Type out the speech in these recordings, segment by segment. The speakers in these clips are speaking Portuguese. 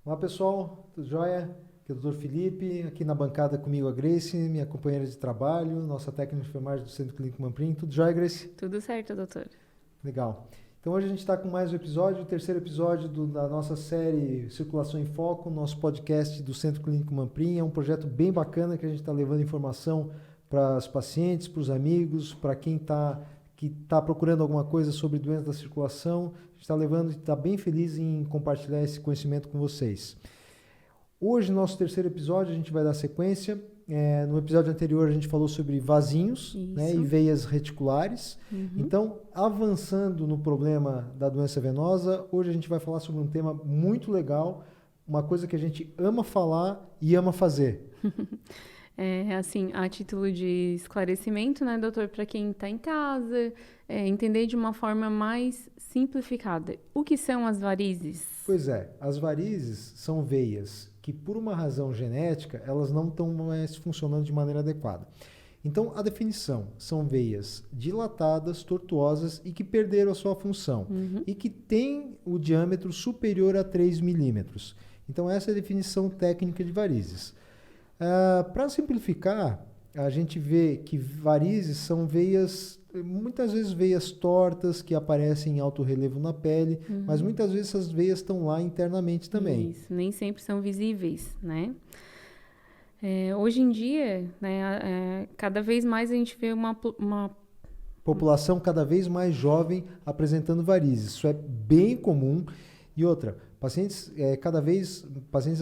Olá pessoal, tudo jóia? Aqui é o Dr. Felipe, aqui na bancada comigo a Grace, minha companheira de trabalho, nossa técnica de enfermagem do Centro Clínico Mamprim. Tudo jóia, Grace? Tudo certo, doutor. Legal. Então hoje a gente está com mais um episódio, o terceiro episódio da nossa série Circulação em Foco, nosso podcast do Centro Clínico Mamprim. É um projeto bem bacana que a gente está levando informação para os pacientes, para os amigos, para quem está procurando alguma coisa sobre doenças da circulação. A gente está levando e está bem feliz em compartilhar esse conhecimento com vocês. Hoje, no nosso terceiro episódio, a gente vai dar sequência. No episódio anterior, a gente falou sobre vasinhos, né, e veias reticulares. Então, avançando no problema da doença venosa, hoje a gente vai falar sobre um tema muito legal, uma coisa que a gente ama falar e ama fazer. Assim, a título de esclarecimento, né, doutor, para quem está em casa, entender de uma forma mais simplificada. O que são as varizes? Pois é, as varizes são veias que, por uma razão genética, elas não estão mais funcionando de maneira adequada. Então, a definição são veias dilatadas, tortuosas e que perderam a sua função e que têm o diâmetro superior a 3 milímetros. Então, essa é a definição técnica de varizes. Para simplificar, a gente vê que varizes são veias, muitas vezes veias tortas que aparecem em alto relevo na pele, mas muitas vezes essas veias estão lá internamente também. Isso, nem sempre são visíveis, né? Hoje em dia, né, cada vez mais a gente vê uma população cada vez mais jovem apresentando varizes. Isso é bem comum. E outra, pacientes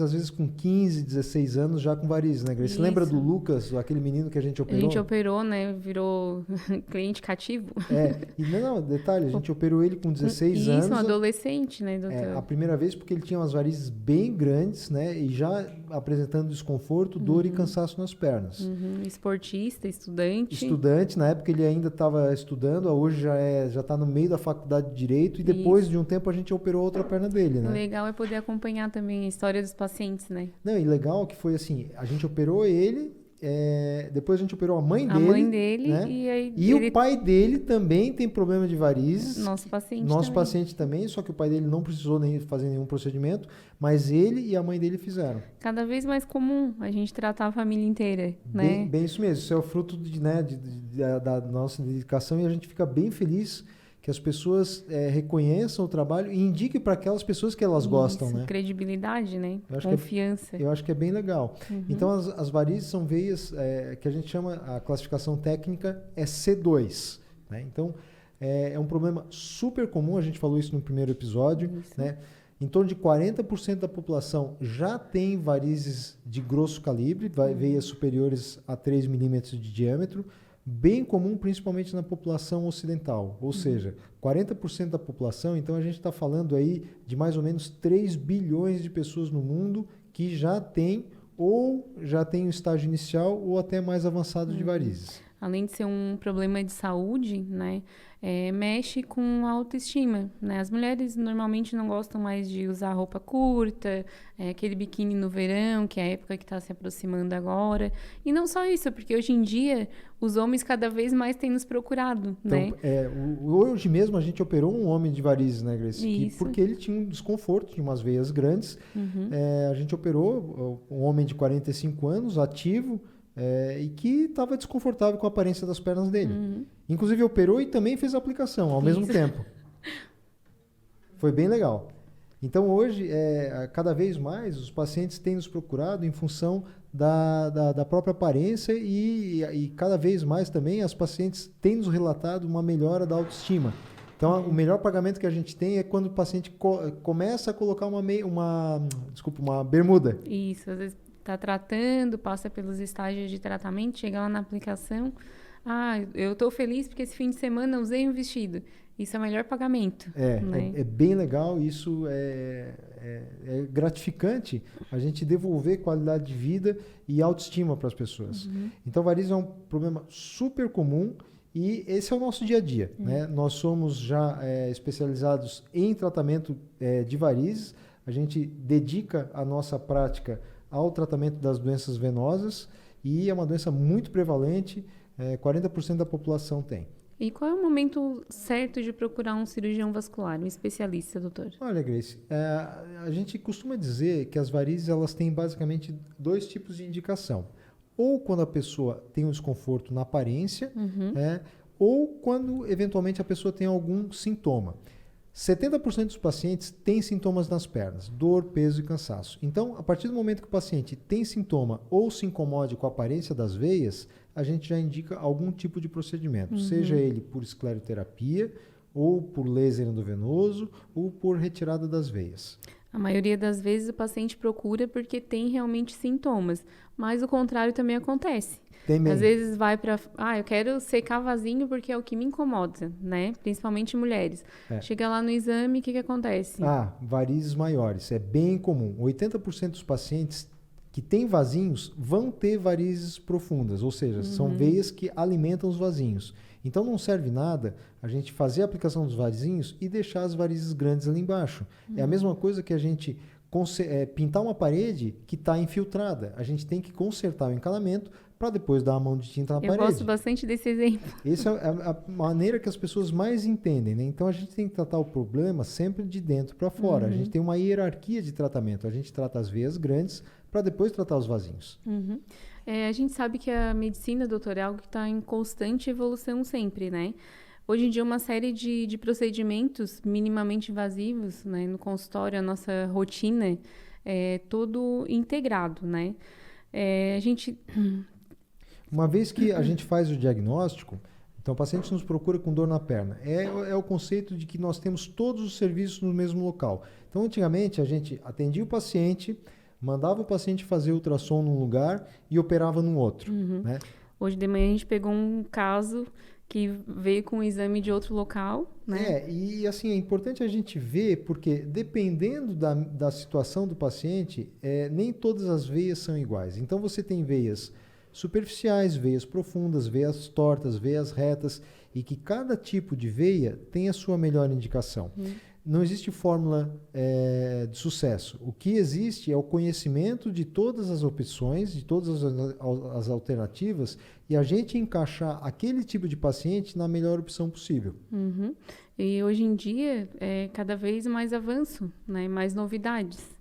às vezes com 15, 16 anos já com varizes, né, Grace? Você lembra do Lucas, aquele menino que a gente operou? A gente operou, né? Virou cliente cativo. Detalhe, a gente operou ele com 16 anos. Isso, um adolescente, né, doutor? A primeira vez porque ele tinha umas varizes bem grandes, né? E já apresentando desconforto, dor e cansaço nas pernas. Esportista, estudante. Estudante, na época ele ainda estava estudando, hoje já está no meio da faculdade de Direito e depois de um tempo a gente operou outra perna dele, né? O legal é poder acompanhar também a história dos pacientes, né? Não, e legal que foi assim, a gente operou ele, depois a gente operou a mãe dele, né? E o pai dele também tem problema de varizes. Nosso paciente também, só que o pai dele não precisou nem fazer nenhum procedimento, mas ele e a mãe dele fizeram. Cada vez mais comum a gente tratar a família inteira, né? Bem isso mesmo, isso é o fruto da nossa dedicação e a gente fica bem feliz que as pessoas reconheçam o trabalho e indiquem para aquelas pessoas que elas gostam, né? Credibilidade, né? Confiança. Eu acho que é bem legal. Então, as varizes são veias que a gente chama, a classificação técnica é C2. Né? Então, é um problema super comum, a gente falou isso no primeiro episódio, né? Em torno de 40% da população já tem varizes de grosso calibre, veias superiores a 3 milímetros de diâmetro, bem comum principalmente na população ocidental, ou seja, 40% da população, então a gente está falando aí de mais ou menos 3 bilhões de pessoas no mundo que já tem ou já tem um estágio inicial ou até mais avançado de varizes. Além de ser um problema de saúde, né, mexe com a autoestima, né? As mulheres normalmente não gostam mais de usar roupa curta, aquele biquíni no verão, que é a época que está se aproximando agora. E não só isso, porque hoje em dia os homens cada vez mais têm nos procurado, então, né? Hoje mesmo a gente operou um homem de varizes, né, Grace? Porque ele tinha um desconforto, tinha umas veias grandes. A gente operou um homem de 45 anos, ativo, e que estava desconfortável com a aparência das pernas dele. Inclusive operou e também fez a aplicação ao mesmo tempo. Foi bem legal. Então hoje, cada vez mais, os pacientes têm nos procurado em função da própria aparência e cada vez mais também as pacientes têm nos relatado uma melhora da autoestima. Então, o melhor pagamento que a gente tem é quando o paciente começa a colocar uma bermuda. Isso, às vezes está tratando, passa pelos estágios de tratamento, chega lá na aplicação, eu estou feliz porque esse fim de semana usei um vestido. Isso é o melhor pagamento. Né? É bem legal, isso é gratificante a gente devolver qualidade de vida e autoestima para as pessoas. Então, varizes é um problema super comum e esse é o nosso dia a dia. Né? Nós somos já especializados em tratamento de varizes, a gente dedica a nossa prática ao tratamento das doenças venosas e é uma doença muito prevalente, 40% da população tem. E qual é o momento certo de procurar um cirurgião vascular, um especialista, doutor? Olha, Grace, a gente costuma dizer que as varizes elas têm basicamente 2 tipos de indicação. Ou quando a pessoa tem um desconforto na aparência, ou quando eventualmente a pessoa tem algum sintoma. 70% dos pacientes têm sintomas nas pernas, dor, peso e cansaço. Então, a partir do momento que o paciente tem sintoma ou se incomode com a aparência das veias, a gente já indica algum tipo de procedimento, seja ele por escleroterapia, ou por laser endovenoso, ou por retirada das veias. A maioria das vezes o paciente procura porque tem realmente sintomas, mas o contrário também acontece. Às vezes vai para, eu quero secar vasinho porque é o que me incomoda, né? Principalmente mulheres. Chega lá no exame, o que acontece? Varizes maiores, é bem comum. 80% dos pacientes que têm vasinhos vão ter varizes profundas, ou seja, são veias que alimentam os vasinhos. Então não serve nada a gente fazer a aplicação dos vasinhos e deixar as varizes grandes ali embaixo. É a mesma coisa que a gente pintar uma parede que está infiltrada. A gente tem que consertar o encanamento para depois dar a mão de tinta na parede. Eu gosto bastante desse exemplo. Essa é a maneira que as pessoas mais entendem, né? Então a gente tem que tratar o problema sempre de dentro para fora. A gente tem uma hierarquia de tratamento. A gente trata as veias grandes para depois tratar os vasinhos. A gente sabe que a medicina, doutor, é algo que está em constante evolução sempre, né? Hoje em dia, uma série de procedimentos minimamente invasivos, né? No consultório, a nossa rotina é todo integrado, né? Uma vez que a gente faz o diagnóstico, então o paciente nos procura com dor na perna. É o conceito de que nós temos todos os serviços no mesmo local. Então, antigamente, a gente atendia o paciente, mandava o paciente fazer ultrassom num lugar e operava num outro. Né? Hoje de manhã a gente pegou um caso que veio com um exame de outro local, né? E assim, é importante a gente ver, porque dependendo da situação do paciente, nem todas as veias são iguais. Então, você tem veias superficiais, veias profundas, veias tortas, veias retas, e que cada tipo de veia tem a sua melhor indicação. Não existe fórmula de sucesso. O que existe é o conhecimento de todas as opções, de todas as alternativas, e a gente encaixar aquele tipo de paciente na melhor opção possível. E hoje em dia é cada vez mais avanço, né? Mais novidades.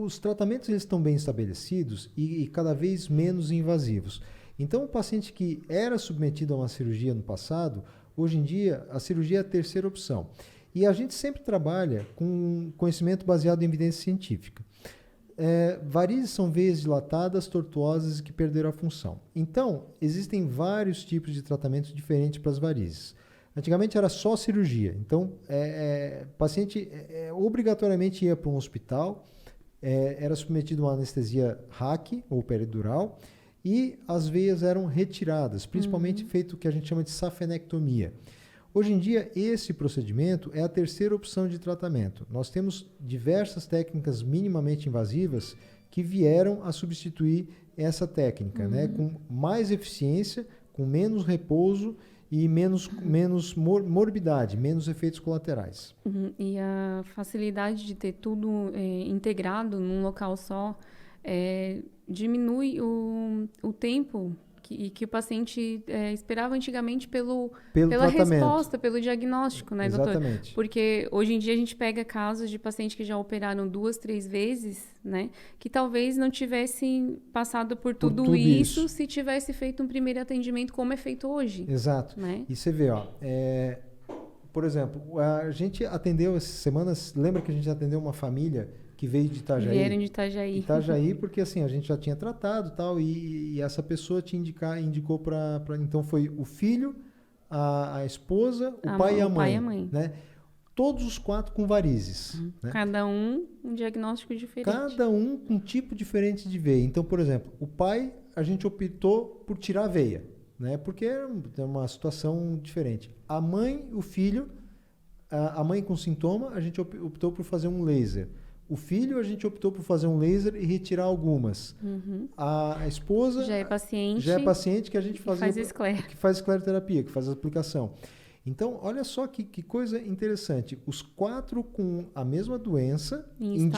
Os tratamentos eles estão bem estabelecidos e cada vez menos invasivos. Então, o paciente que era submetido a uma cirurgia no passado, hoje em dia, a cirurgia é a terceira opção. E a gente sempre trabalha com conhecimento baseado em evidência científica. Varizes são veias dilatadas, tortuosas e que perderam a função. Então, existem vários tipos de tratamentos diferentes para as varizes. Antigamente era só cirurgia. Então, o paciente obrigatoriamente ia para um hospital, era submetido a uma anestesia RAC, ou peridural, e as veias eram retiradas, principalmente feito o que a gente chama de safenectomia. Hoje em dia, esse procedimento é a terceira opção de tratamento. Nós temos diversas técnicas minimamente invasivas que vieram a substituir essa técnica, né? Com mais eficiência, com menos repouso e menos morbidade, menos efeitos colaterais. E a facilidade de ter tudo integrado num local só diminui o tempo que o paciente esperava antigamente pela resposta, pelo diagnóstico, né, doutor? Exatamente. Porque hoje em dia a gente pega casos de pacientes que já operaram 2, 3 vezes, né? Que talvez não tivessem passado por tudo isso se tivesse feito um primeiro atendimento como é feito hoje. Exato. Né? E você vê, por exemplo, a gente atendeu essas semanas, lembra que a gente atendeu uma família que veio de Itajaí. Vieram de Itajaí. Itajaí, porque assim, a gente já tinha tratado tal, e essa pessoa indicou para... Então foi o filho, a esposa, o pai e a mãe. Né? Todos os 4 com varizes. Né? Cada um diagnóstico diferente. Cada um com um tipo diferente de veia. Então, por exemplo, o pai, a gente optou por tirar a veia, né? Porque é uma situação diferente. A mãe, o filho, a mãe com sintoma, a gente optou por fazer um laser. O filho, a gente optou por fazer um laser e retirar algumas. A esposa já é paciente que a gente que faz escleroterapia, que faz a aplicação. Então, olha só que coisa interessante. Os 4 com a mesma doença, em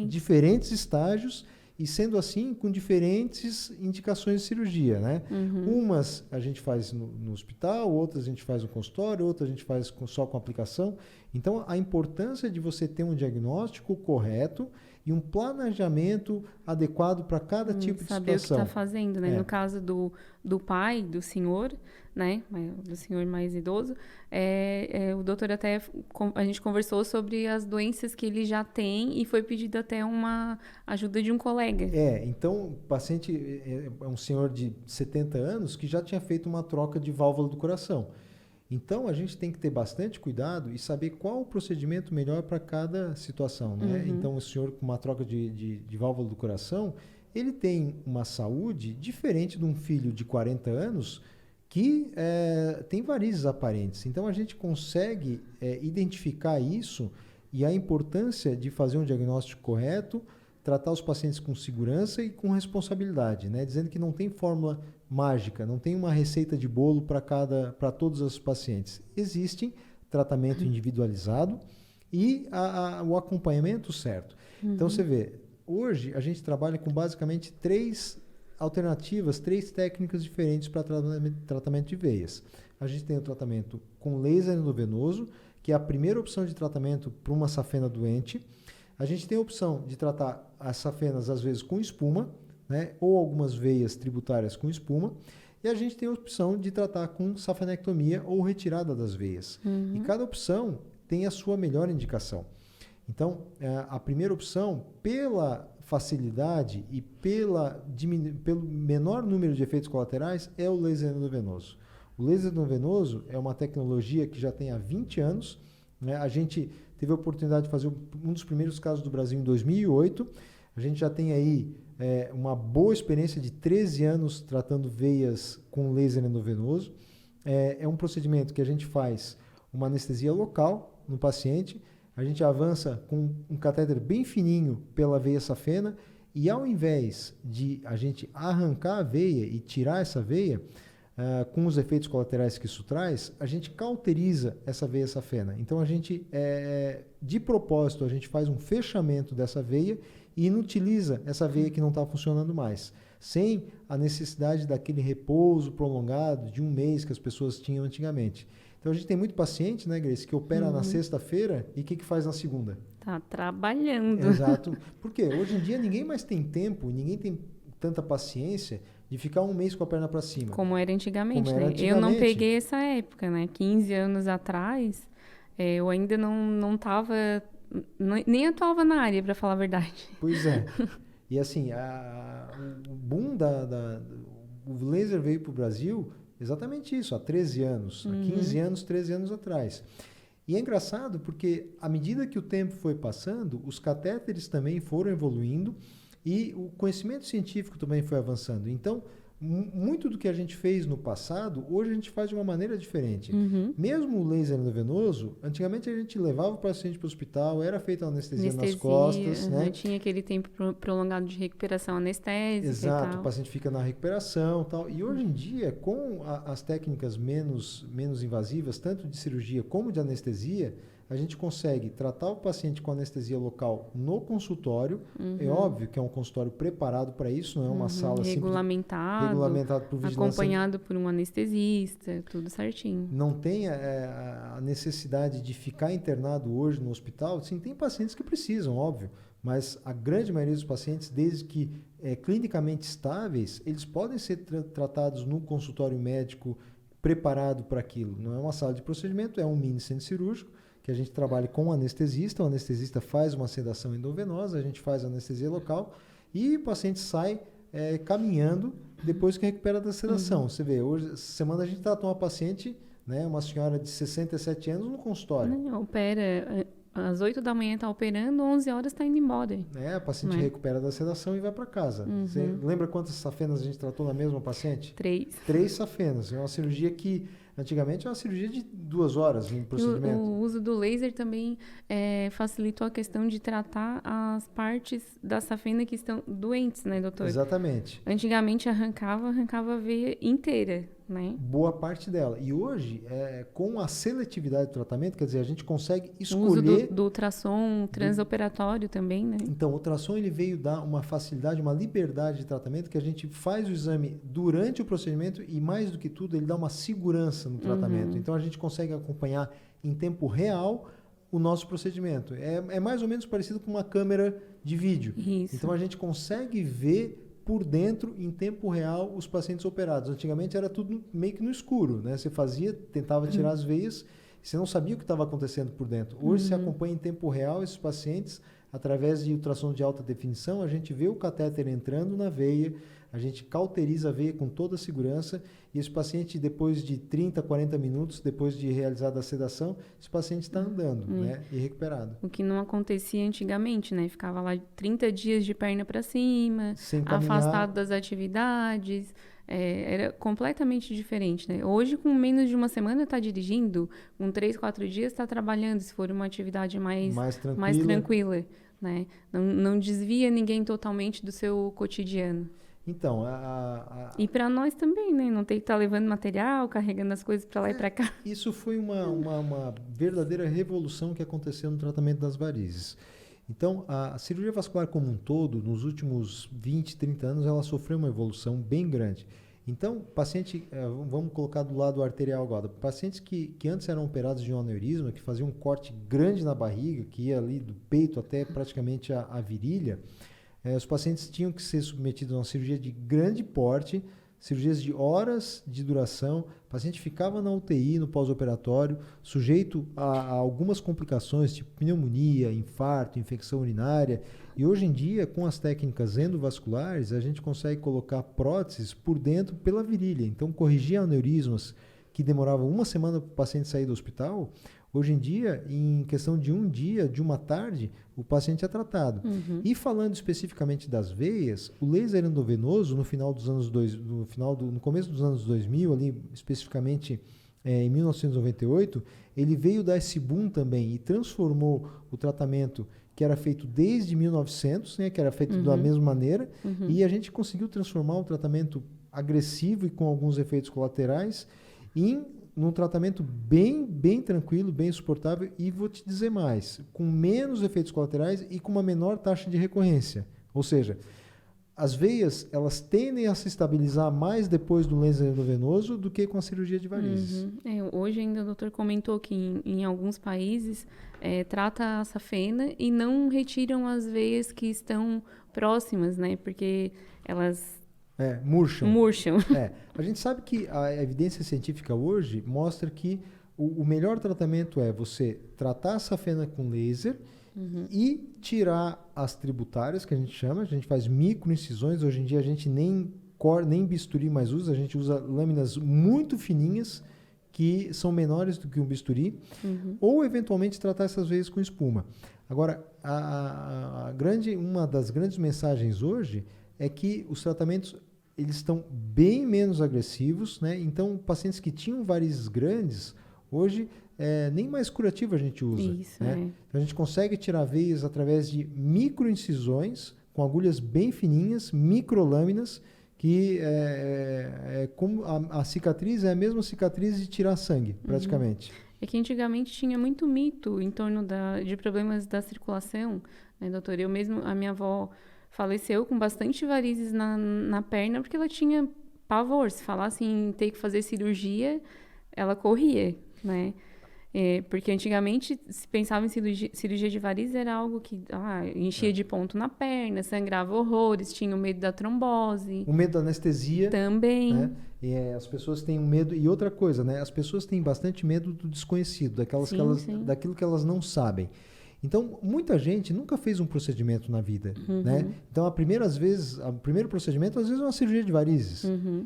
diferentes estágios, e sendo assim, com diferentes indicações de cirurgia, né? Umas a gente faz no hospital, outras a gente faz no consultório, outras a gente faz só com aplicação. Então, a importância de você ter um diagnóstico correto e um planejamento adequado para cada tipo de saber situação. o que está fazendo, né? No caso do pai, do senhor, né? Do senhor mais idoso, o doutor até, a gente conversou sobre as doenças que ele já tem e foi pedido até uma ajuda de um colega. Então o paciente é um senhor de 70 anos que já tinha feito uma troca de válvula do coração. Então, a gente tem que ter bastante cuidado e saber qual o procedimento melhor para cada situação, né? Então, o senhor com uma troca de válvula do coração, ele tem uma saúde diferente de um filho de 40 anos que tem varizes aparentes. Então, a gente consegue identificar isso e a importância de fazer um diagnóstico correto, tratar os pacientes com segurança e com responsabilidade, né? Dizendo que não tem fórmula mágica, não tem uma receita de bolo para todos os pacientes. Existe tratamento individualizado e o acompanhamento certo. Então, você vê, hoje a gente trabalha com basicamente 3 alternativas, 3 técnicas diferentes para tratamento de veias. A gente tem o tratamento com laser endovenoso, que é a primeira opção de tratamento para uma safena doente. A gente tem a opção de tratar as safenas, às vezes, com espuma, né, ou algumas veias tributárias com espuma, e a gente tem a opção de tratar com safenectomia ou retirada das veias. E cada opção tem a sua melhor indicação. Então, a primeira opção, pela facilidade e pelo menor número de efeitos colaterais, é o laser endovenoso. O laser endovenoso é uma tecnologia que já tem há 20 anos. Né? A gente teve a oportunidade de fazer um dos primeiros casos do Brasil em 2008. A gente já tem aí uma boa experiência de 13 anos tratando veias com laser endovenoso. É um procedimento que a gente faz uma anestesia local no paciente, a gente avança com um catéter bem fininho pela veia safena e ao invés de a gente arrancar a veia e tirar essa veia, com os efeitos colaterais que isso traz, a gente cauteriza essa veia safena. Então, a gente, de propósito, a gente faz um fechamento dessa veia e inutiliza essa veia que não está funcionando mais, sem a necessidade daquele repouso prolongado de um mês que as pessoas tinham antigamente. Então, a gente tem muito paciente, né, Grace, que opera na sexta-feira e o que faz na segunda? Tá trabalhando. Exato. Por quê? Hoje em dia ninguém mais tem tempo, ninguém tem tanta paciência de ficar um mês com a perna para cima. Como era antigamente, né? Eu não peguei essa época, né? 15 anos atrás, eu ainda não estava, nem atuava na área, para falar a verdade. Pois é. E assim, o boom o laser veio para o Brasil exatamente isso, há 13 anos, há 15 anos, 13 anos atrás. E é engraçado porque, à medida que o tempo foi passando, os catéteres também foram evoluindo e o conhecimento científico também foi avançando. Então, muito do que a gente fez no passado, hoje a gente faz de uma maneira diferente. Mesmo o laser endovenoso, antigamente a gente levava o paciente para o hospital, era feita a anestesia nas costas. Né? Tinha aquele tempo prolongado de recuperação anestésica. Exato, e tal. O paciente fica na recuperação e tal. E hoje em dia, com as técnicas menos invasivas, tanto de cirurgia como de anestesia, a gente consegue tratar o paciente com anestesia local no consultório. É óbvio que é um consultório preparado para isso, não é uma sala regulamentado por vigilância. Acompanhado por um anestesista, tudo certinho. Não tem a necessidade de ficar internado hoje no hospital. Sim, tem pacientes que precisam, óbvio, mas a grande maioria dos pacientes, desde que clinicamente estáveis, eles podem ser tratados no consultório médico preparado para aquilo. Não é uma sala de procedimento, é um mini centro cirúrgico, que a gente trabalha com o anestesista faz uma sedação endovenosa, a gente faz anestesia local e o paciente sai caminhando depois que recupera da sedação. Você vê, hoje, essa semana a gente tratou uma paciente, né, uma senhora de 67 anos no consultório. Opera, às 8 da manhã está operando, 11 horas está indo embora. A paciente recupera da sedação e vai para casa. Você lembra quantas safenas a gente tratou na mesma paciente? 3. 3 safenas. É uma cirurgia que antigamente é uma cirurgia de 2 horas em procedimento. O uso do laser também facilitou a questão de tratar as partes da safena que estão doentes, né, doutor? Exatamente. Antigamente arrancava a veia inteira, né? Boa parte dela. E hoje, com a seletividade do tratamento, quer dizer, a gente consegue O escolher... uso do ultrassom transoperatório também, né? Então, o ultrassom ele veio dar uma facilidade, uma liberdade de tratamento, que a gente faz o exame durante o procedimento e, mais do que tudo, ele dá uma segurança no tratamento. Então, a gente consegue acompanhar em tempo real o nosso procedimento. É mais ou menos parecido com uma câmera de vídeo. Isso. Então, a gente consegue ver por dentro, em tempo real, os pacientes operados. Antigamente era tudo meio que no escuro, né? Você tentava tirar as veias, você não sabia o que estava acontecendo por dentro. Hoje, você acompanha em tempo real esses pacientes, através de ultrassom de alta definição, a gente vê o catéter entrando na veia, a gente cauteriza a veia com toda a segurança, e esse paciente, depois de 30, 40 minutos, depois de realizada a sedação, esse paciente está andando, né? E recuperado. O que não acontecia antigamente, né? Ficava lá 30 dias de perna para cima, afastado das atividades. Era completamente diferente, né? Hoje, com menos de uma semana, está dirigindo, com 3, 4 dias está trabalhando, se for uma atividade mais tranquila, né? Não desvia ninguém totalmente do seu cotidiano. Então, E para nós também, né? Não tem que estar levando material, carregando as coisas para lá e para cá. Isso foi uma verdadeira revolução que aconteceu no tratamento das varizes. Então, a cirurgia vascular como um todo, nos últimos 20, 30 anos, ela sofreu uma evolução bem grande. Então, paciente, vamos colocar do lado arterial agora, pacientes que antes eram operados de um aneurisma, que faziam um corte grande na barriga, que ia ali do peito até praticamente a virilha, os pacientes tinham que ser submetidos a uma cirurgia de grande porte, cirurgias de horas de duração, o paciente ficava na UTI, no pós-operatório, sujeito a algumas complicações, tipo pneumonia, infarto, infecção urinária. E hoje em dia, com as técnicas endovasculares, a gente consegue colocar próteses por dentro pela virilha. Então, corrigir aneurismas que demoravam uma semana para o paciente sair do hospital, hoje em dia, em questão de um dia, de uma tarde, o paciente é tratado. E falando especificamente das veias, o laser endovenoso, no começo dos anos 2000, ali especificamente em 1998, ele veio dar esse boom também e transformou o tratamento que era feito desde 1900, né, que era feito da mesma maneira, e a gente conseguiu transformar um tratamento agressivo e com alguns efeitos colaterais num tratamento bem tranquilo, bem suportável, e vou te dizer mais, com menos efeitos colaterais e com uma menor taxa de recorrência. Ou seja, as veias, elas tendem a se estabilizar mais depois do laser endovenoso do que com a cirurgia de varizes. Hoje ainda o doutor comentou que em alguns países trata a safena e não retiram as veias que estão próximas, né? Porque elas... murcham. A gente sabe que a evidência científica hoje mostra que o melhor tratamento é você tratar a safena com laser e tirar as tributárias, que a gente faz microincisões. Hoje em dia a gente nem bisturi mais usa, a gente usa lâminas muito fininhas que são menores do que um bisturi, ou eventualmente tratar essas veias com espuma. Agora, uma das grandes mensagens hoje é que os tratamentos eles estão bem menos agressivos, né? Então, pacientes que tinham varizes grandes, hoje nem mais curativo a gente usa. Isso, né? Então, a gente consegue tirar veias através de microincisões, com agulhas bem fininhas, microlâminas, que como a cicatriz é a mesma cicatriz de tirar sangue, praticamente. É que antigamente tinha muito mito em torno de problemas da circulação, né, doutor? A minha avó faleceu com bastante varizes na perna porque ela tinha pavor. Se falasse em ter que fazer cirurgia, ela corria, né? Porque antigamente, se pensava em cirurgia de varizes, era algo que enchia de ponto na perna, sangrava horrores, tinha o medo da trombose. O medo da anestesia. Também. Né? As pessoas têm um medo. E outra coisa, né? As pessoas têm bastante medo do desconhecido, daquilo que elas não sabem. Então, muita gente nunca fez um procedimento na vida, né? Então, o primeiro procedimento, às vezes, é uma cirurgia de varizes.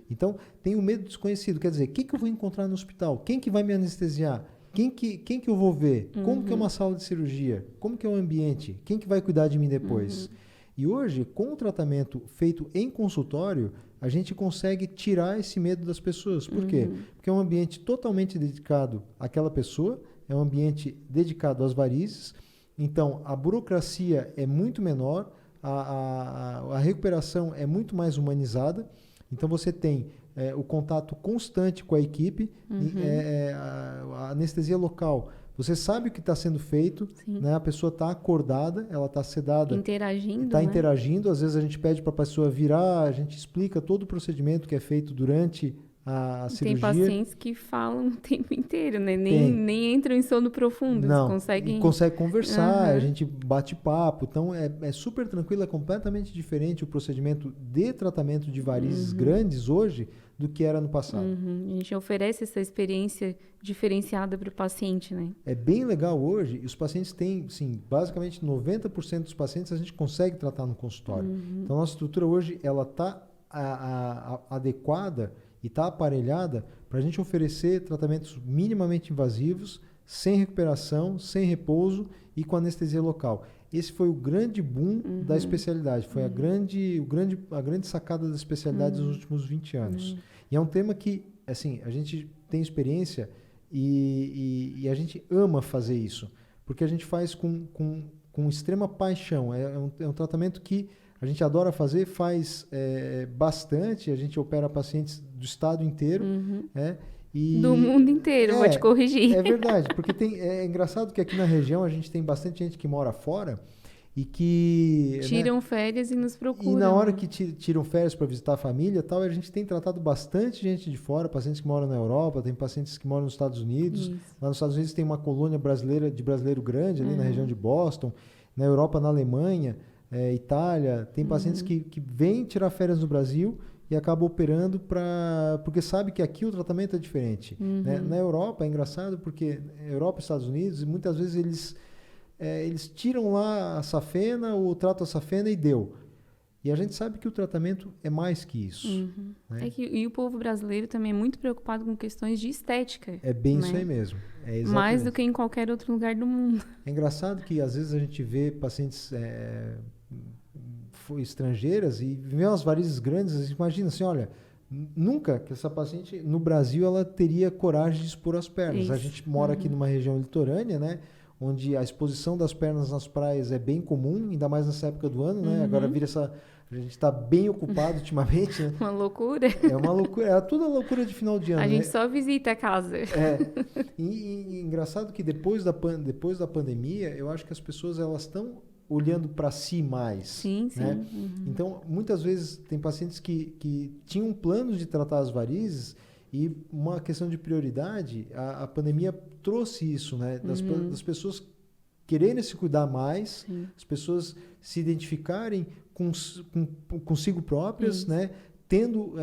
Então, tem o medo desconhecido. Quer dizer, o que eu vou encontrar no hospital? Quem que vai me anestesiar? Quem que eu vou ver? Como que é uma sala de cirurgia? Como que é o ambiente? Quem que vai cuidar de mim depois? E hoje, com o tratamento feito em consultório, a gente consegue tirar esse medo das pessoas. Por quê? Porque é um ambiente totalmente dedicado àquela pessoa, é um ambiente dedicado às varizes. Então, a burocracia é muito menor, a recuperação é muito mais humanizada. Então você tem o contato constante com a equipe, a anestesia local. Você sabe o que está sendo feito, né? A pessoa está acordada, ela está sedada. Interagindo, está né? Interagindo. Às vezes a gente pede para a pessoa virar, a gente explica todo o procedimento que é feito durante a cirurgia. Tem pacientes que falam o tempo inteiro, né? Nem entram em sono profundo. Não, consegue conversar, a gente bate papo. Então, é super tranquilo, é completamente diferente o procedimento de tratamento de varizes grandes hoje do que era no passado. A gente oferece essa experiência diferenciada para o paciente, né? É bem legal hoje, e os pacientes têm, sim, basicamente 90% dos pacientes a gente consegue tratar no consultório. Então, a nossa estrutura hoje, ela está adequada e está aparelhada para a gente oferecer tratamentos minimamente invasivos, sem recuperação, sem repouso e com anestesia local. Esse foi o grande boom da especialidade, foi a grande sacada da especialidade dos últimos 20 anos. E é um tema que, assim, a gente tem experiência e a gente ama fazer isso, porque a gente faz com extrema paixão. É um tratamento que a gente adora fazer, faz bastante, a gente opera pacientes do estado inteiro. Do mundo inteiro, vou te corrigir. É verdade, porque é engraçado que aqui na região a gente tem bastante gente que mora fora e que... Tiram férias e nos procuram. E na hora que tiram férias para visitar a família e tal, a gente tem tratado bastante gente de fora, pacientes que moram na Europa, tem pacientes que moram nos Estados Unidos. Isso. Lá nos Estados Unidos tem uma colônia brasileira de brasileiro grande, ali na região de Boston. Na Europa, na Alemanha, Itália, tem pacientes que vêm tirar férias no Brasil e acabam operando porque sabe que aqui o tratamento é diferente. Né? Na Europa é engraçado porque Europa e Estados Unidos, muitas vezes eles tiram lá a safena ou tratam a safena e deu. E a gente sabe que o tratamento é mais que isso. Né? E o povo brasileiro também é muito preocupado com questões de estética. É bem isso aí mesmo. Mais do que em qualquer outro lugar do mundo. É engraçado que às vezes a gente vê pacientes estrangeiras e vê umas varizes grandes. Imagina assim, olha, nunca que essa paciente no Brasil ela teria coragem de expor as pernas. Isso. A gente mora aqui numa região litorânea, né? Onde a exposição das pernas nas praias é bem comum, ainda mais nessa época do ano, né? Agora a gente está bem ocupado ultimamente, né? Uma loucura. É uma loucura, é toda loucura de final de ano. A gente só visita a casa. E engraçado que depois da pandemia, eu acho que as pessoas elas estão olhando para si mais. Sim, né? sim. Então, muitas vezes tem pacientes que tinham planos de tratar as varizes e uma questão de prioridade, a pandemia trouxe isso, né? Das pessoas quererem se cuidar mais, as pessoas se identificarem consigo próprias, né? Tendo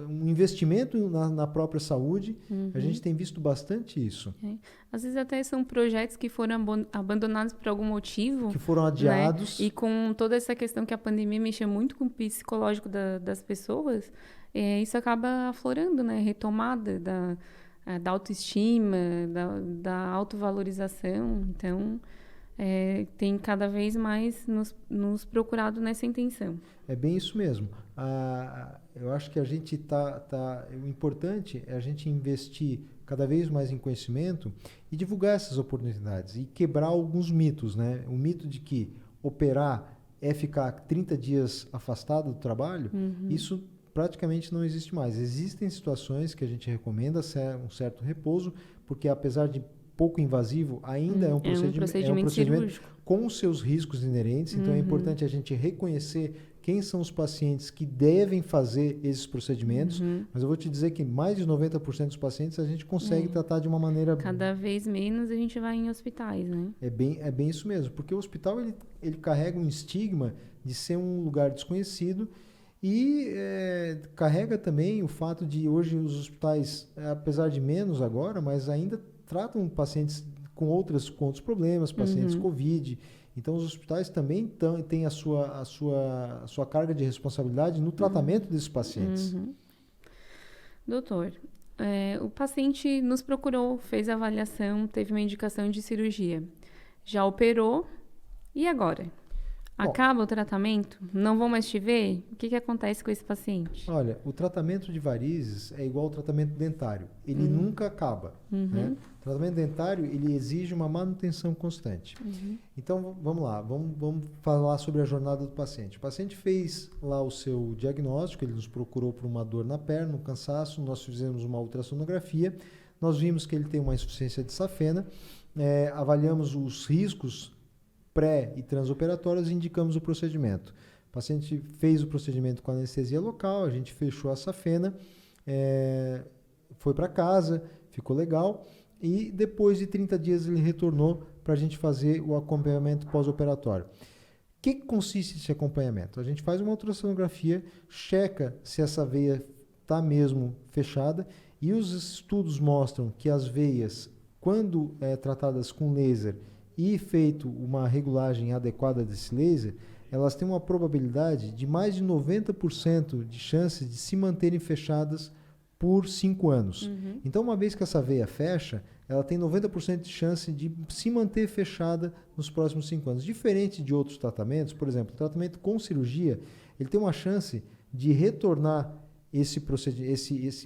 um investimento na própria saúde. A gente tem visto bastante isso. Às vezes até são projetos que foram abandonados por algum motivo. Que foram adiados. Né? E com toda essa questão que a pandemia mexeu muito com o psicológico das pessoas, isso acaba aflorando, né? Retomada da autoestima, da autovalorização. Então, tem cada vez mais nos procurado nessa intenção. É bem isso mesmo. Eu acho que a gente o importante é a gente investir cada vez mais em conhecimento e divulgar essas oportunidades e quebrar alguns mitos, né? O mito de que operar é ficar 30 dias afastado do trabalho, isso praticamente não existe mais. Existem situações que a gente recomenda um certo repouso, porque apesar de pouco invasivo, ainda é um procedimento cirúrgico com os seus riscos inerentes. Então é importante a gente reconhecer quem são os pacientes que devem fazer esses procedimentos. Mas eu vou te dizer que mais de 90% dos pacientes a gente consegue tratar de uma maneira... Cada vez menos a gente vai em hospitais, né? É bem isso mesmo, porque o hospital ele carrega um estigma de ser um lugar desconhecido e carrega também o fato de hoje os hospitais, apesar de menos agora, mas ainda tratam pacientes com outros problemas, pacientes COVID. Então, os hospitais também têm a sua carga de responsabilidade no tratamento desses pacientes. Doutor, o paciente nos procurou, fez a avaliação, teve uma indicação de cirurgia. Já operou, e agora? Acaba o tratamento? Não vão mais te ver? O que acontece com esse paciente? Olha, o tratamento de varizes é igual ao tratamento dentário. Ele nunca acaba. Né? O tratamento dentário, ele exige uma manutenção constante. Então, vamos lá. Vamos falar sobre a jornada do paciente. O paciente fez lá o seu diagnóstico, ele nos procurou por uma dor na perna, um cansaço, nós fizemos uma ultrassonografia, nós vimos que ele tem uma insuficiência de safena, avaliamos os riscos pré e transoperatórios e indicamos o procedimento. O paciente fez o procedimento com anestesia local, a gente fechou a safena, foi para casa, ficou legal e depois de 30 dias ele retornou para a gente fazer o acompanhamento pós-operatório. O que consiste esse acompanhamento? A gente faz uma ultrassonografia, checa se essa veia está mesmo fechada e os estudos mostram que as veias, quando tratadas com laser e feito uma regulagem adequada desse laser, elas têm uma probabilidade de mais de 90% de chances de se manterem fechadas por 5 anos. Então, uma vez que essa veia fecha, ela tem 90% de chance de se manter fechada nos próximos 5 anos. Diferente de outros tratamentos, por exemplo, o tratamento com cirurgia, ele tem uma chance de retornar esse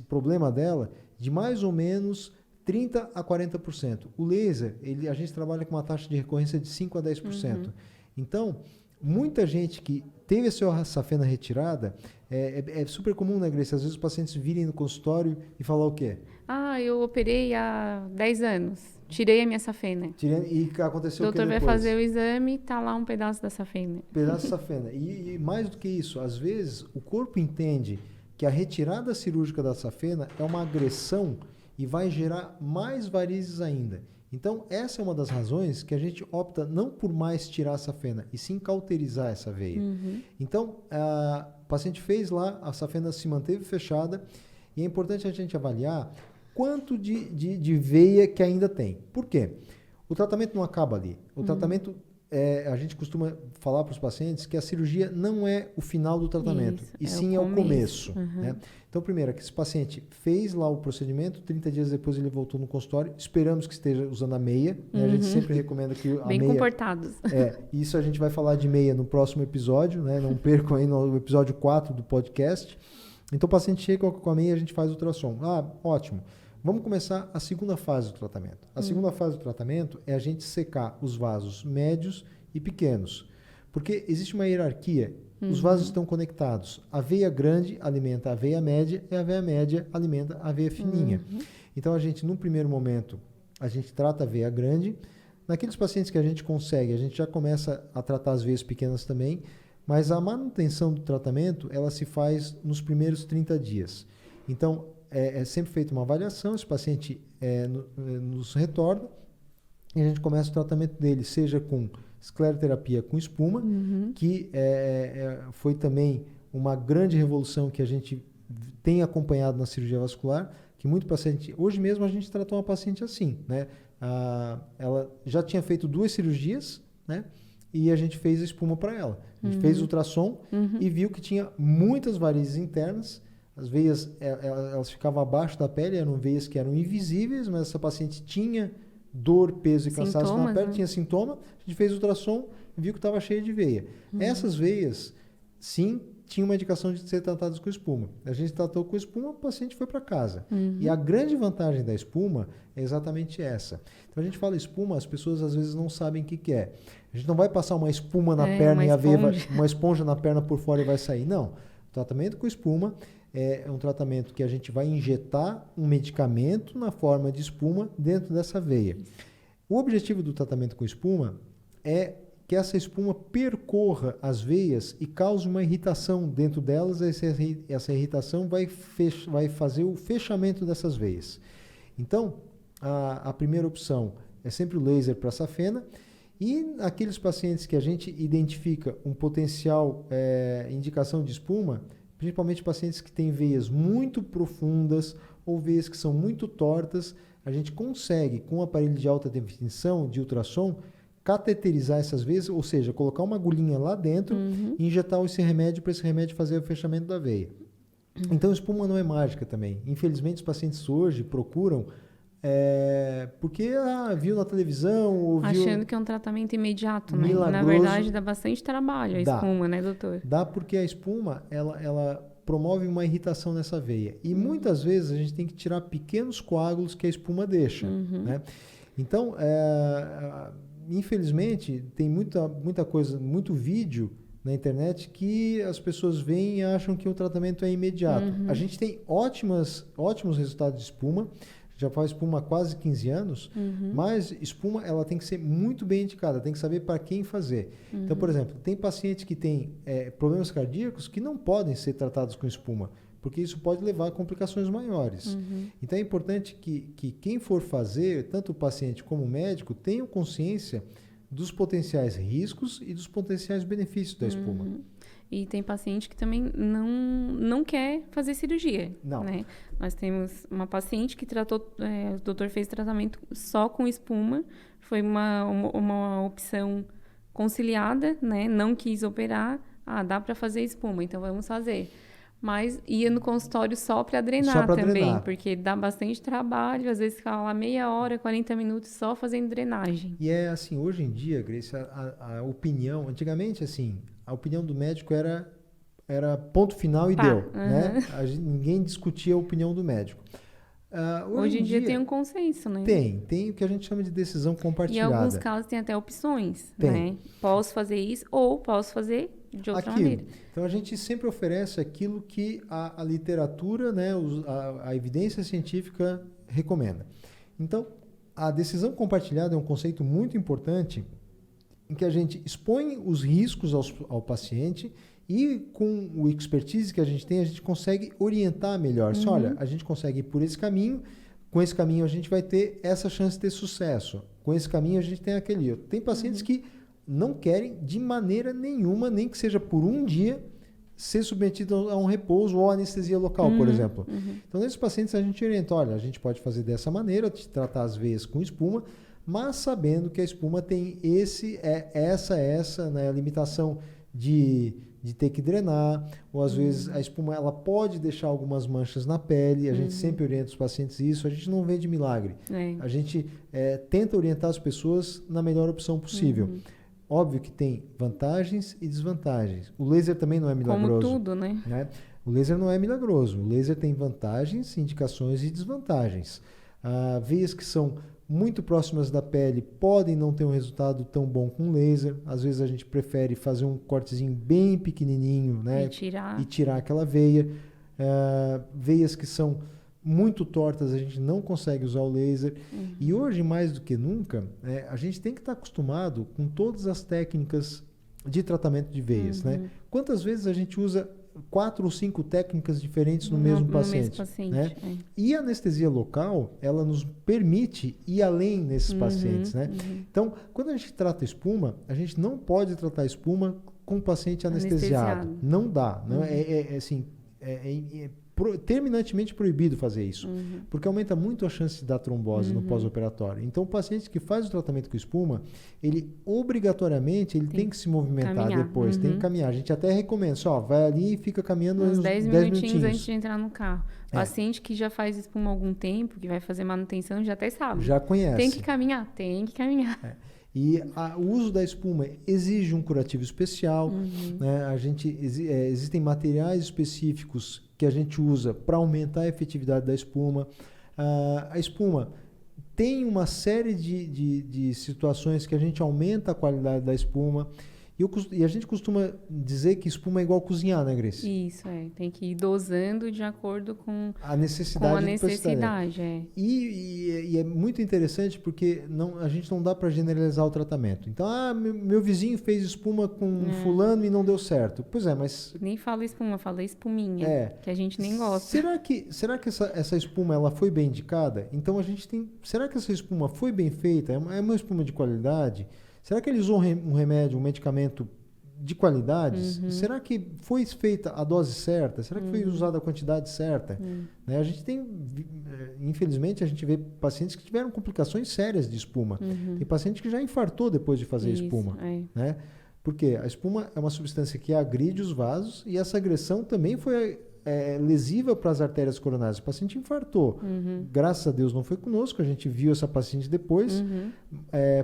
problema dela de mais ou menos 30% a 40%. O laser, a gente trabalha com uma taxa de recorrência de 5% a 10%. Então, muita gente que teve a sua safena retirada, é super comum, né, Grace? Às vezes os pacientes virem no consultório e falar o quê? Eu operei há 10 anos, tirei a minha safena. E aconteceu o que depois? O doutor vai fazer o exame, tá lá um pedaço da safena. Pedaço da safena. E mais do que isso, às vezes o corpo entende que a retirada cirúrgica da safena é uma agressão e vai gerar mais varizes ainda. Então, essa é uma das razões que a gente opta não por mais tirar a safena, e sim cauterizar essa veia. Então, o paciente fez lá, a safena se manteve fechada, e é importante a gente avaliar quanto de veia que ainda tem. Por quê? O tratamento não acaba ali. O tratamento, a gente costuma falar para os pacientes que a cirurgia não é o final do tratamento, e sim é o começo. Né? Então, primeiro, que esse paciente fez lá o procedimento, 30 dias depois ele voltou no consultório, esperamos que esteja usando a meia, né? A gente sempre recomenda que a bem meia... comportados. Isso a gente vai falar de meia no próximo episódio, né? Não percam aí no episódio 4 do podcast. Então, o paciente chega com a meia e a gente faz o ultrassom. Ótimo. Vamos começar a segunda fase do tratamento. A segunda fase do tratamento é a gente secar os vasos médios e pequenos. Porque existe uma hierarquia, os vasos estão conectados. A veia grande alimenta a veia média e a veia média alimenta a veia fininha. Então, a gente, num primeiro momento, a gente trata a veia grande. Naqueles pacientes que a gente consegue, a gente já começa a tratar as veias pequenas também, mas a manutenção do tratamento, ela se faz nos primeiros 30 dias. Então, é sempre feita uma avaliação, esse paciente nos retorna e a gente começa o tratamento dele, seja com escleroterapia com espuma, que foi também uma grande revolução que a gente tem acompanhado na cirurgia vascular, que muito paciente... Hoje mesmo a gente tratou uma paciente assim, né? Ela já tinha feito 2 cirurgias, né? E a gente fez a espuma para ela. A gente fez o ultrassom e viu que tinha muitas varizes internas. As veias, elas ficavam abaixo da pele, eram veias que eram invisíveis, mas essa paciente tinha dor, peso e cansaço na pele, tinha sintoma. A gente fez o ultrassom e viu que estava cheia de veia. Essas veias, sim, tinham uma indicação de ser tratadas com espuma. A gente tratou com espuma, o paciente foi para casa. E a grande vantagem da espuma é exatamente essa. Então, a gente fala espuma, as pessoas às vezes não sabem o que é. A gente não vai passar uma espuma na perna e a veia uma esponja na perna por fora e vai sair. Não. O tratamento com espuma é um tratamento que a gente vai injetar um medicamento na forma de espuma dentro dessa veia. O objetivo do tratamento com espuma é que essa espuma percorra as veias e cause uma irritação dentro delas. Essa irritação vai fazer o fechamento dessas veias. Então, a primeira opção é sempre o laser para safena. E aqueles pacientes que a gente identifica um potencial indicação de espuma, principalmente pacientes que têm veias muito profundas ou veias que são muito tortas, a gente consegue, com o aparelho de alta definição, de ultrassom, cateterizar essas veias, ou seja, colocar uma agulhinha lá dentro e injetar esse remédio para esse remédio fazer o fechamento da veia. Então, espuma não é mágica também. Infelizmente, os pacientes hoje procuram porque viu na televisão, ouviu... Achando que é um tratamento imediato, né? Milagroso. Na verdade, dá bastante trabalho a espuma, né, doutor? Dá porque a espuma, ela promove uma irritação nessa veia. E muitas vezes a gente tem que tirar pequenos coágulos que a espuma deixa, né? Então, infelizmente, tem muita coisa, muito vídeo na internet que as pessoas veem e acham que o tratamento é imediato. A gente tem ótimos resultados de espuma, já faz espuma há quase 15 anos, mas espuma ela tem que ser muito bem indicada, tem que saber para quem fazer. Então, por exemplo, tem pacientes que têm problemas cardíacos que não podem ser tratados com espuma, porque isso pode levar a complicações maiores. Então, é importante que quem for fazer, tanto o paciente como o médico, tenham consciência dos potenciais riscos e dos potenciais benefícios da espuma. E tem paciente que também não quer fazer cirurgia. Não. Né? Nós temos uma paciente que tratou, o doutor fez tratamento só com espuma, foi uma opção conciliada, né? Não quis operar, dá para fazer espuma, então vamos fazer. Mas ia no consultório só para drenar também, porque dá bastante trabalho, às vezes fica lá meia hora, 40 minutos só fazendo drenagem. E é assim, hoje em dia, Grace, a opinião, antigamente assim, a opinião do médico era ponto final e deu, né? Ninguém discutia a opinião do médico. Hoje em dia tem um consenso, né? Tem o que a gente chama de decisão compartilhada. E em alguns casos tem até opções, né? Posso fazer isso ou posso fazer de outra maneira. Então a gente sempre oferece aquilo que a literatura, né, a evidência científica recomenda. Então, a decisão compartilhada é um conceito muito importante em que a gente expõe os riscos ao paciente e com o expertise que a gente tem, a gente consegue orientar melhor. Olha, a gente consegue ir por esse caminho, com esse caminho a gente vai ter essa chance de ter sucesso. Com esse caminho a gente tem aquele outro. Tem pacientes que não querem de maneira nenhuma, nem que seja por um dia, ser submetido a um repouso ou anestesia local, por exemplo. Então, nesses pacientes a gente orienta, olha, a gente pode fazer dessa maneira, tratar as veias com espuma, mas sabendo que a espuma tem essa né, limitação de ter que drenar, ou às vezes a espuma ela pode deixar algumas manchas na pele, a gente sempre orienta os pacientes isso, a gente não vê de milagre. A gente tenta orientar as pessoas na melhor opção possível. Óbvio que tem vantagens e desvantagens. O laser também não é milagroso. Como tudo, né? O laser não é milagroso. O laser tem vantagens, indicações e desvantagens. Veias que são muito próximas da pele podem não ter um resultado tão bom com laser. Às vezes a gente prefere fazer um cortezinho bem pequenininho, né? E tirar aquela veia. Veias que são muito tortas, a gente não consegue usar o laser. E hoje, mais do que nunca, a gente tem que estar acostumado com todas as técnicas de tratamento de veias. Né? Quantas vezes a gente usa 4 ou 5 técnicas diferentes no mesmo paciente? Né? E a anestesia local, ela nos permite ir além nesses pacientes. Né? Então, quando a gente trata espuma, a gente não pode tratar espuma com o paciente anestesiado. Não dá. Não, terminantemente proibido fazer isso, porque aumenta muito a chance de dar trombose no pós-operatório. Então, o paciente que faz o tratamento com espuma, ele obrigatoriamente tem que se movimentar depois, tem que caminhar. A gente até recomenda, vai ali e fica caminhando uns 10 minutinhos antes de entrar no carro. Paciente que já faz espuma há algum tempo, que vai fazer manutenção, já até sabe. Já conhece. Tem que caminhar. E o uso da espuma exige um curativo especial. Né? Existem materiais específicos que a gente usa para aumentar a efetividade da espuma. A espuma tem uma série de situações que a gente aumenta a qualidade da espuma. E a gente costuma dizer que espuma é igual cozinhar, né, Grace? Isso, tem que ir dosando de acordo com a necessidade. E é muito interessante porque a gente não dá para generalizar o tratamento. Então, meu vizinho fez espuma com fulano e não deu certo. Pois é, mas... Nem fala espuma, fala espuminha, que a gente nem gosta. Será que essa espuma ela foi bem indicada? Então, a gente tem... Será que essa espuma foi bem feita? É uma espuma de qualidade? Será que ele usou um remédio, um medicamento de qualidade? Será que foi feita a dose certa? Será que foi usada a quantidade certa? Né? A gente tem, infelizmente, a gente vê pacientes que tiveram complicações sérias de espuma. Tem paciente que já infartou depois de fazer espuma. Né? Porque a espuma é uma substância que agride os vasos e essa agressão também foi lesiva para as artérias coronárias. O paciente infartou. Graças a Deus não foi conosco, a gente viu essa paciente depois,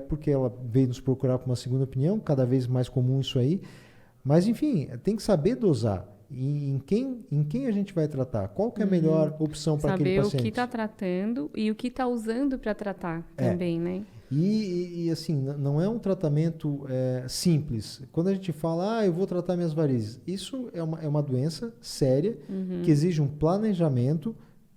porque ela veio nos procurar para uma segunda opinião, cada vez mais comum isso aí. Mas, enfim, tem que saber dosar. Em quem a gente vai tratar? Qual que é a melhor opção para aquele paciente? Saber o que está tratando e o que está usando para tratar também, né? E assim, não é um tratamento simples. Quando a gente fala, eu vou tratar minhas varizes, isso é uma doença séria que exige um planejamento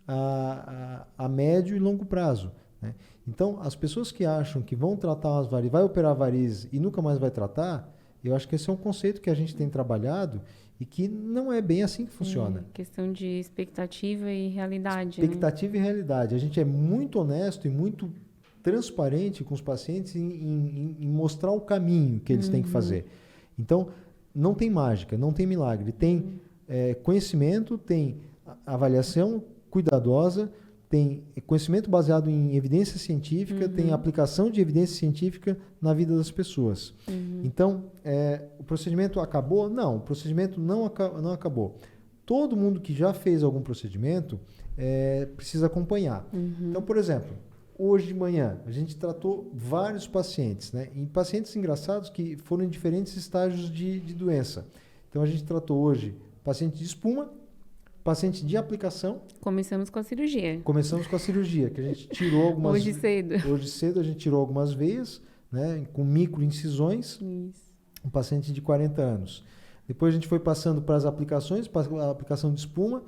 a médio e longo prazo, né? Então, as pessoas que acham que vão tratar as varizes, vai operar varizes e nunca mais vai tratar, eu acho que esse é um conceito que a gente tem trabalhado e que não é bem assim que funciona. Questão de expectativa e realidade. Expectativa e realidade. A gente é muito honesto e muito transparente com os pacientes em mostrar o caminho que eles têm que fazer. Então, não tem mágica, não tem milagre. Tem conhecimento, tem avaliação cuidadosa, tem conhecimento baseado em evidência científica, tem aplicação de evidência científica na vida das pessoas. Então, o procedimento acabou? Não, o procedimento não acabou. Todo mundo que já fez algum procedimento precisa acompanhar. Então, por exemplo, hoje de manhã, a gente tratou vários pacientes, né? E pacientes engraçados que foram em diferentes estágios de doença. Então, a gente tratou hoje paciente de espuma, paciente de aplicação. Começamos com a cirurgia. Começamos com a cirurgia, que a gente tirou algumas... Hoje cedo. Hoje cedo a gente tirou algumas veias, né? Com microincisões. Isso. Um paciente de 40 anos. Depois a gente foi passando para as aplicações, para a aplicação de espuma.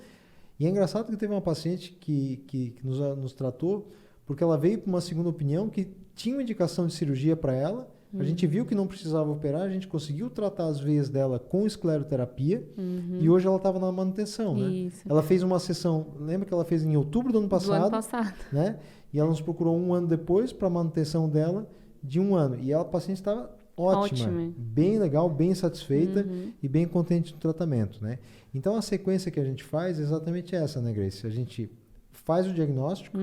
E é engraçado que teve uma paciente que nos tratou, porque ela veio para uma segunda opinião que tinha uma indicação de cirurgia para ela. A gente viu que não precisava operar, a gente conseguiu tratar as veias dela com escleroterapia e hoje ela estava na manutenção, né? Isso. Ela fez uma sessão, lembra que ela fez em outubro do ano passado? Do ano passado. Né? E ela nos procurou um ano depois para a manutenção dela de 1 ano. E a paciente estava ótima, bem legal, bem satisfeita e bem contente do tratamento, né? Então a sequência que a gente faz é exatamente essa, né, Grace? A gente faz o diagnóstico,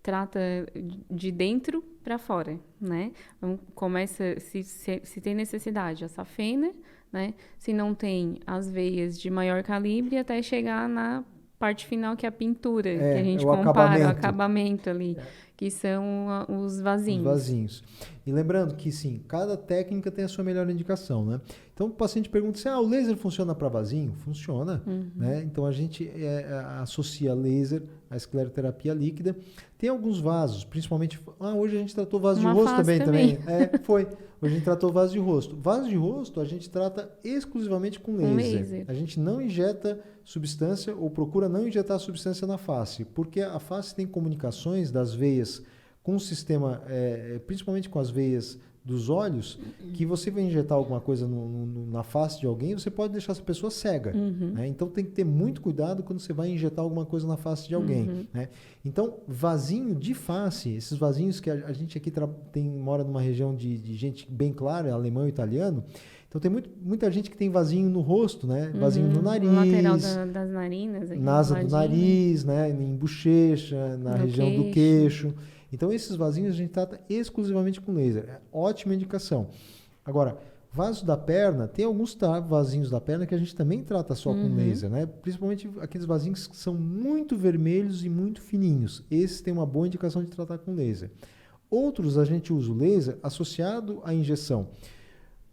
trata de dentro para fora, né? Então, começa, se tem necessidade, a safena, né? Se não tem, as veias de maior calibre até chegar na parte final, que é a pintura, que a gente compara, o acabamento ali, que são os vasinhos. Os vasinhos. E lembrando que, sim, cada técnica tem a sua melhor indicação, né? Então, o paciente pergunta assim, o laser funciona para vasinho? Funciona, né? Então, a gente associa laser à escleroterapia líquida. Tem alguns vasos, principalmente... hoje a gente tratou vaso de rosto também. Foi. Hoje a gente tratou vaso de rosto. Vaso de rosto, a gente trata exclusivamente com laser. A gente não injeta substância ou procura não injetar substância na face, porque a face tem comunicações das veias com o sistema, principalmente com as veias dos olhos, que você vai injetar alguma coisa na face de alguém, você pode deixar essa pessoa cega. Né? Então tem que ter muito cuidado quando você vai injetar alguma coisa na face de alguém. Né? Então, vasinho de face, esses vasinhos que a gente aqui mora numa região de gente bem clara, alemão e italiano, então tem muita gente que tem vasinho no rosto, né? Vasinho no nariz. No lateral das narinas. Aqui na asa do nariz, né? Em bochecha, na região do queixo. Então, esses vasinhos a gente trata exclusivamente com laser. É ótima indicação. Agora, vasos da perna, tem alguns vasinhos da perna que a gente também trata só com laser, né? Principalmente aqueles vasinhos que são muito vermelhos e muito fininhos. Esses têm uma boa indicação de tratar com laser. Outros a gente usa o laser associado à injeção.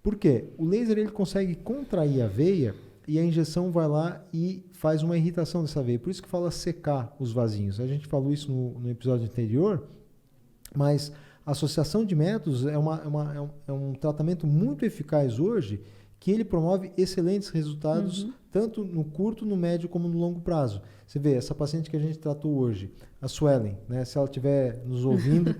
Por quê? O laser ele consegue contrair a veia e a injeção vai lá e faz uma irritação dessa veia. Por isso que fala secar os vasinhos. A gente falou isso no episódio anterior, mas a associação de métodos é um tratamento muito eficaz hoje, que ele promove excelentes resultados, tanto no curto, no médio, como no longo prazo. Você vê, essa paciente que a gente tratou hoje, a Suelen, né? Se ela estiver nos ouvindo...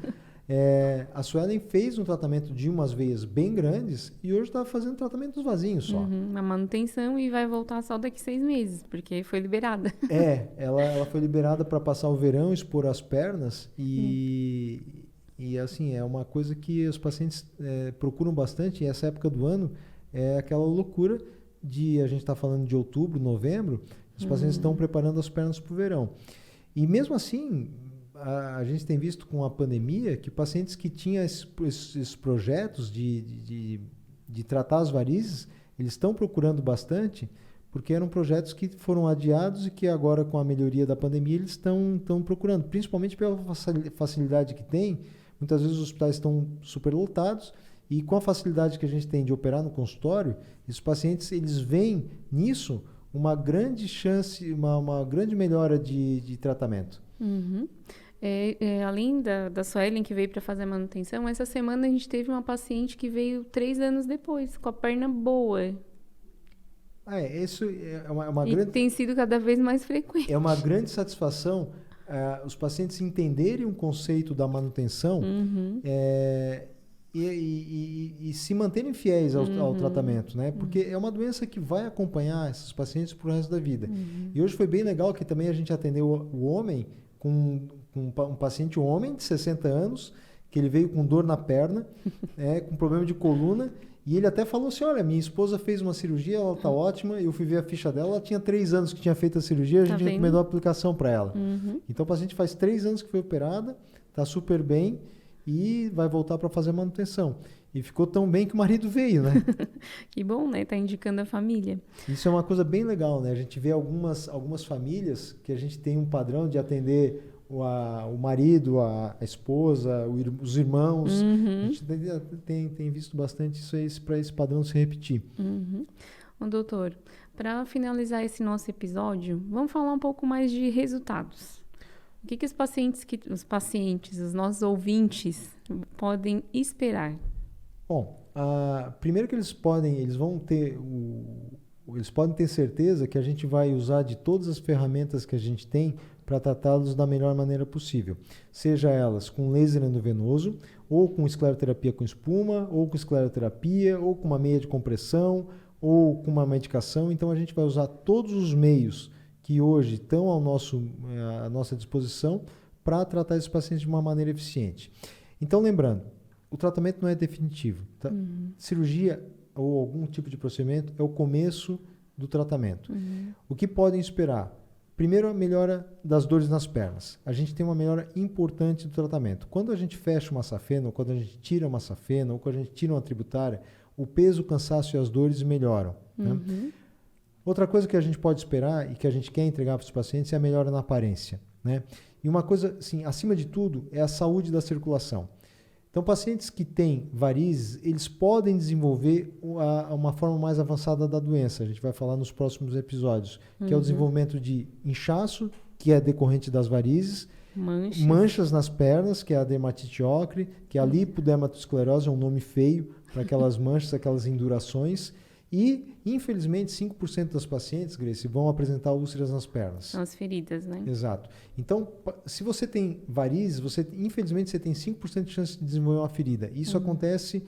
a Suelen fez um tratamento de umas veias bem grandes e hoje está fazendo tratamento dos vasinhos só. A manutenção e vai voltar só daqui 6 meses, porque foi liberada. Ela foi liberada para passar o verão, expor as pernas e assim, é uma coisa que os pacientes procuram bastante. E essa época do ano é aquela loucura a gente está falando de outubro, novembro, os pacientes estão preparando as pernas para o verão. E mesmo assim... A gente tem visto com a pandemia que pacientes que tinham esses projetos de tratar as varizes, eles estão procurando bastante, porque eram projetos que foram adiados e que agora, com a melhoria da pandemia, eles estão procurando, principalmente pela facilidade que tem. Muitas vezes os hospitais estão superlotados e com a facilidade que a gente tem de operar no consultório, os pacientes eles veem nisso uma grande chance, uma grande melhora de tratamento. Uhum. Além da Suelen, que veio para fazer a manutenção, essa semana a gente teve uma paciente que veio 3 anos depois, com a perna boa. Isso é uma e grande... tem sido cada vez mais frequente. É uma grande satisfação os pacientes entenderem o conceito da manutenção e se manterem fiéis ao tratamento, né? Porque é uma doença que vai acompanhar esses pacientes pro resto da vida. E hoje foi bem legal que também a gente atendeu o homem com um paciente homem de 60 anos, que ele veio com dor na perna, com problema de coluna, e ele até falou assim, olha, minha esposa fez uma cirurgia, ela está ótima, eu fui ver a ficha dela, ela tinha 3 anos que tinha feito a cirurgia, a gente recomendou a aplicação para ela. Então o paciente faz 3 anos que foi operada, está super bem e vai voltar para fazer a manutenção. E ficou tão bem que o marido veio, né? Que bom, né? Tá indicando a família. Isso é uma coisa bem legal, né? A gente vê algumas famílias que a gente tem um padrão de atender o marido, a esposa, os irmãos. A gente tem visto bastante isso aí para esse padrão se repetir. Doutor, para finalizar esse nosso episódio, vamos falar um pouco mais de resultados. O que os nossos ouvintes podem esperar? Bom, primeiro que eles podem ter certeza que a gente vai usar de todas as ferramentas que a gente tem para tratá-los da melhor maneira possível. Seja elas com laser endovenoso, ou com escleroterapia com espuma, ou com escleroterapia, ou com uma meia de compressão, ou com uma medicação. Então a gente vai usar todos os meios que hoje estão à nossa disposição para tratar esses pacientes de uma maneira eficiente. Então lembrando, o tratamento não é definitivo. Tá? Cirurgia ou algum tipo de procedimento é o começo do tratamento. O que podem esperar? Primeiro, a melhora das dores nas pernas. A gente tem uma melhora importante do tratamento. Quando a gente fecha uma safena, ou quando a gente tira uma safena, ou quando a gente tira uma tributária, o peso, o cansaço e as dores melhoram. Né? Outra coisa que a gente pode esperar e que a gente quer entregar para os pacientes é a melhora na aparência. Né? E uma coisa, assim, acima de tudo, é a saúde da circulação. Então, pacientes que têm varizes, eles podem desenvolver uma forma mais avançada da doença. A gente vai falar nos próximos episódios, que é o desenvolvimento de inchaço, que é decorrente das varizes, manchas nas pernas, que é a dermatite ocre, que é a lipodermatosclerose, é um nome feio para aquelas manchas, aquelas indurações. E, infelizmente, 5% das pacientes, Grace, vão apresentar úlceras nas pernas. São as feridas, né? Exato. Então, se você tem varizes, infelizmente, você tem 5% de chance de desenvolver uma ferida. Isso acontece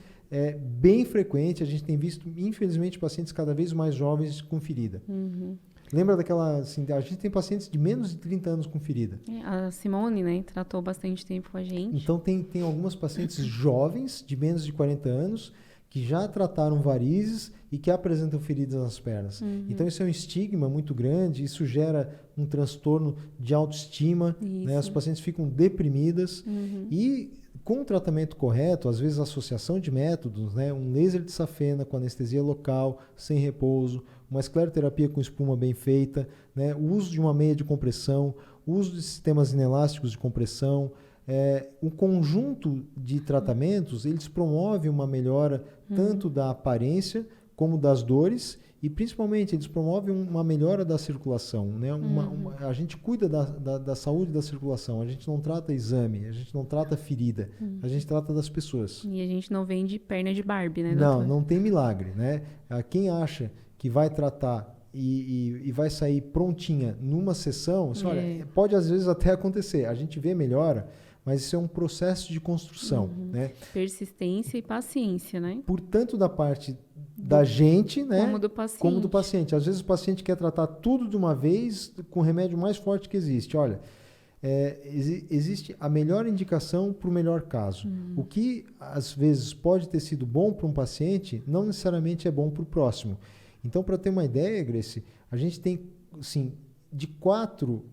bem frequente. A gente tem visto, infelizmente, pacientes cada vez mais jovens com ferida. Lembra daquela... Assim, a gente tem pacientes de menos de 30 anos com ferida. A Simone, né, tratou bastante tempo com a gente. Então, tem algumas pacientes jovens, de menos de 40 anos, que já trataram varizes e que apresentam feridas nas pernas. Então, isso é um estigma muito grande, isso gera um transtorno de autoestima, né? As pacientes ficam deprimidas e, com o tratamento correto, às vezes a associação de métodos, né? Um laser de safena com anestesia local, sem repouso, uma escleroterapia com espuma bem feita, né? O uso de uma meia de compressão, o uso de sistemas inelásticos de compressão, um conjunto de tratamentos, eles promovem uma melhora tanto da aparência como das dores e, principalmente, eles promovem uma melhora da circulação. Né? A gente cuida da saúde da circulação, a gente não trata exame, a gente não trata ferida, a gente trata das pessoas. E a gente não vende perna de Barbie, né, doutor? Não, não tem milagre. Né? Quem acha que vai tratar e vai sair prontinha numa sessão, olha, pode às vezes até acontecer, a gente vê melhora, mas isso é um processo de construção. Né? Persistência e paciência, né? Portanto, da parte da gente, né? Como do paciente. Às vezes o paciente quer tratar tudo de uma vez com o remédio mais forte que existe. Olha, existe a melhor indicação para o melhor caso. O que, às vezes, pode ter sido bom para um paciente, não necessariamente é bom para o próximo. Então, para ter uma ideia, Grace, a gente tem, assim, de quatro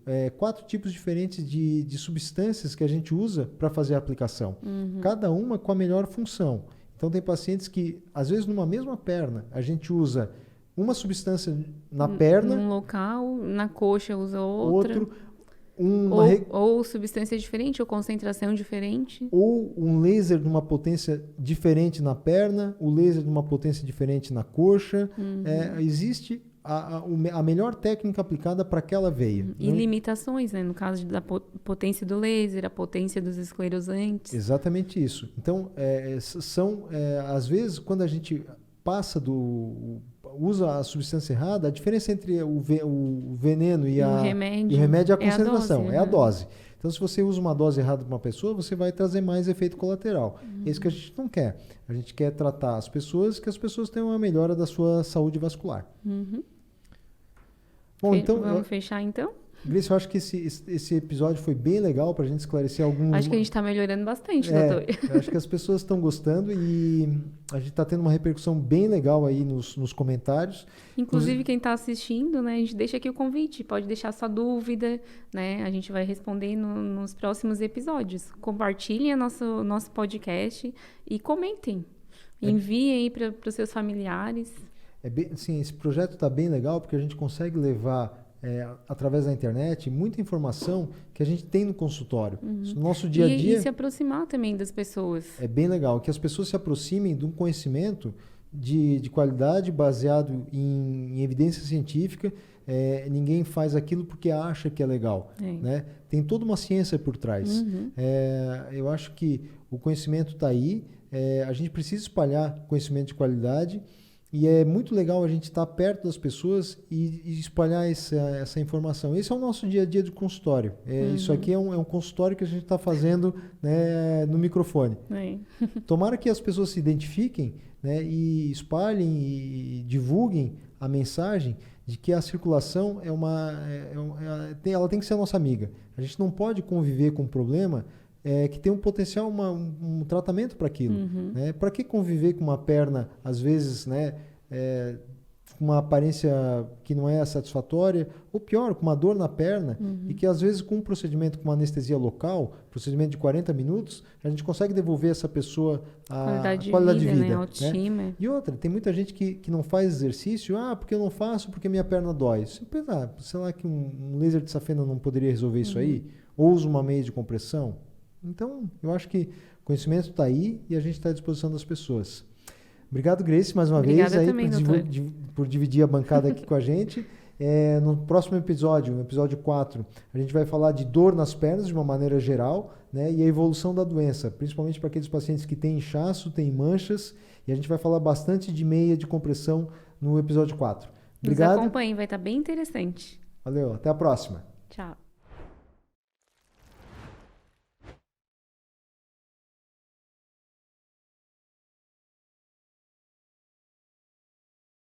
tipos diferentes de substâncias que a gente usa para fazer a aplicação. Cada uma com a melhor função. Então, tem pacientes que, às vezes, numa mesma perna, a gente usa uma substância na perna, num local, na coxa usa outra. Ou substância diferente, ou concentração diferente. Ou um laser de uma potência diferente na perna, o laser de uma potência diferente na coxa. Existe a melhor técnica aplicada para aquela veia. E limitações, né? No caso da potência do laser, a potência dos esclerosantes. Exatamente isso. Então, às vezes, quando a gente usa a substância errada, a diferença entre o veneno e o remédio é a concentração, é a dose. Então, se você usa uma dose errada para uma pessoa, você vai trazer mais efeito colateral. É isso que a gente não quer. A gente quer tratar as pessoas, que as pessoas tenham uma melhora da sua saúde vascular. Bom, então, vamos fechar então? Grace, eu acho que esse episódio foi bem legal para a gente esclarecer alguns... Acho que a gente está melhorando bastante, doutor. Eu acho que as pessoas estão gostando e a gente está tendo uma repercussão bem legal aí nos comentários. Inclusive, quem está assistindo, né, a gente deixa aqui o convite, pode deixar sua dúvida, né? A gente vai responder nos próximos episódios. Compartilhem nosso podcast e comentem. Enviem aí para os seus familiares. Esse projeto está bem legal porque a gente consegue levar... através da internet, muita informação que a gente tem no consultório. No nosso dia a dia... E se aproximar também das pessoas. É bem legal, que as pessoas se aproximem de um conhecimento de qualidade baseado em evidência científica. Ninguém faz aquilo porque acha que é legal. Né? Tem toda uma ciência por trás. Eu acho que o conhecimento está aí. A gente precisa espalhar conhecimento de qualidade. E é muito legal a gente estar perto das pessoas e espalhar essa informação. Esse é o nosso dia a dia de consultório. Isso aqui é um consultório que a gente está fazendo, né, no microfone. Tomara que as pessoas se identifiquem, né, e espalhem e divulguem a mensagem de que a circulação ela tem que ser a nossa amiga. A gente não pode conviver com um problema que tem um potencial, um tratamento para aquilo. Né? Para que conviver com uma perna, às vezes, né, com uma aparência que não é satisfatória, ou pior, com uma dor na perna, e que às vezes com um procedimento, com uma anestesia local, procedimento de 40 minutos, a gente consegue devolver essa pessoa a qualidade de vida. Né? Autoestima. Né? E outra, tem muita gente que não faz exercício, porque eu não faço, porque minha perna dói. Sei lá que um laser de safena não poderia resolver isso aí? Ou usa uma meia de compressão? Então, eu acho que o conhecimento está aí e a gente está à disposição das pessoas. Obrigado, Grace, mais uma vez aí também, por dividir a bancada aqui com a gente. No próximo episódio, no episódio 4, a gente vai falar de dor nas pernas de uma maneira geral, né, e a evolução da doença, principalmente para aqueles pacientes que têm inchaço, têm manchas, e a gente vai falar bastante de meia de compressão no episódio 4. Obrigado. Nos acompanhem, vai estar bem interessante. Valeu, até a próxima. Tchau.